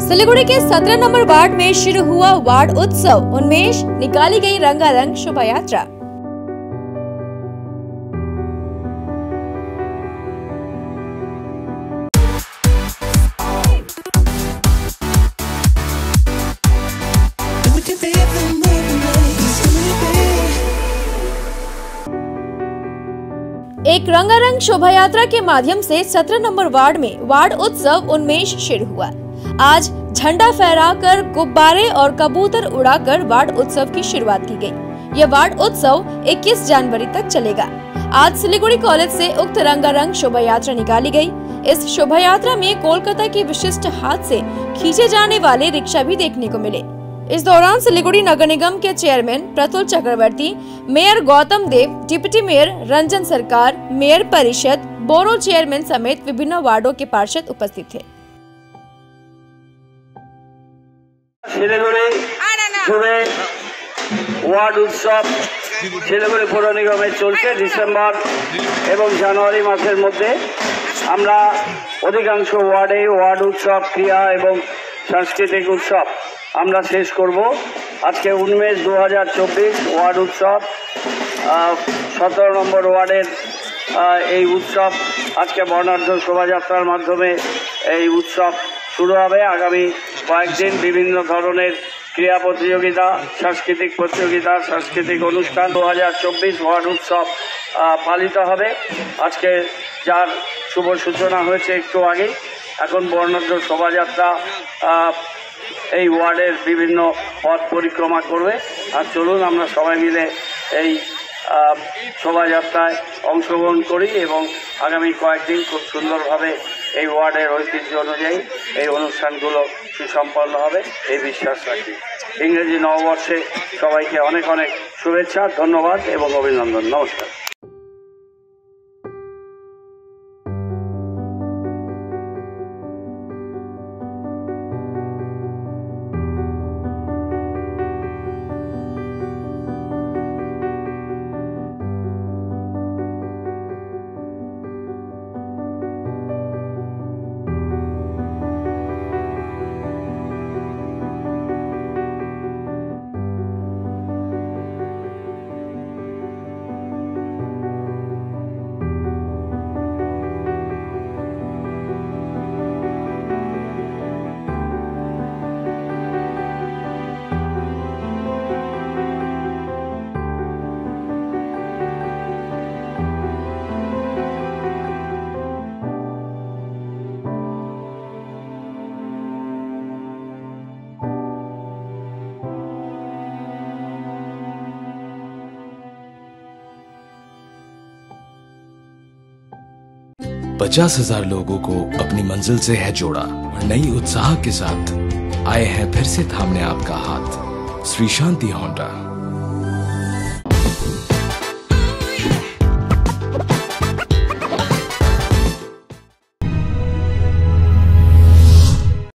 सिलीगुड़ी के 17 number ward में शुरू हुआ वार्ड उत्सव। उन्मेष निकाली गई रंगारंग शोभा यात्रा। एक रंगारंग शोभा यात्रा के माध्यम से 17 नंबर वार्ड में वार्ड उत्सव उन्मेष शुरू हुआ। आज झंडा फहराकर, गुब्बारे और कबूतर उड़ाकर वार्ड उत्सव की शुरुआत की गई। यह वार्ड उत्सव 21 जनवरी तक चलेगा। आज सिलीगुड़ी कॉलेज से उक्त रंगारंग शोभा यात्रा निकाली गई। इस शोभा यात्रा में कोलकाता के विशिष्ट हाथ से खींचे जाने वाले रिक्शा भी देखने को मिले। इस दौरान सिलीगुड़ी नगर निगम के चेयरमैन प्रतुल चक्रवर्ती, मेयर गौतम देव, डिप्टी मेयर रंजन सरकार, मेयर परिषद, बोरो चेयरमैन समेत विभिन्न वार्डों के पार्षद उपस्थित थे। শিলিগুড়ি জুড়ে ওয়ার্ড উৎসব শিলিগুড়ি পৌর নিগমে চলছে। ডিসেম্বর এবং জানুয়ারি মাসের মধ্যে আমরা অধিকাংশ ওয়ার্ডে ওয়ার্ড উৎসব, ক্রিয়া এবং সাংস্কৃতিক উৎসব আমরা শেষ করব। আজকে উন্মেষ 2024 ওয়ার্ড উৎসব 17 নম্বর ওয়ার্ডের এই উৎসব আজকে বর্ণাঢ্য শোভাযাত্রার মাধ্যমে এই উৎসব শুরু হবে। আগামী কয়েকদিন বিভিন্ন ধরনের ক্রীড়া প্রতিযোগিতা, সাংস্কৃতিক প্রতিযোগিতা, সাংস্কৃতিক অনুষ্ঠান 2024 ওয়ার্ড উৎসব পালিত হবে। আজকে যার শুভ সূচনা হয়েছে একটু আগে। এখন বর্ণাঢ্য শোভাযাত্রা এই ওয়ার্ডের বিভিন্ন পথ পরিক্রমা করবে। আর চলুন আমরা সবাই মিলে এই শোভাযাত্রায় অংশগ্রহণ করি এবং আগামী কয়েকদিন খুব সুন্দরভাবে এই ওয়ার্ডের ঐতিহ্য অনুযায়ী এই অনুষ্ঠানগুলো সুসম্পন্ন হবে এই বিশ্বাস রাখি। ইংরেজি নববর্ষে সবাইকে অনেক অনেক শুভেচ্ছা, ধন্যবাদ এবং অভিনন্দন। নমস্কার। $50,000 लोगों को अपनी मंजिल से है जोड़ा और नई उत्साह के साथ आए हैं फिर से थामने आपका हाथ। श्री शांति होंडा।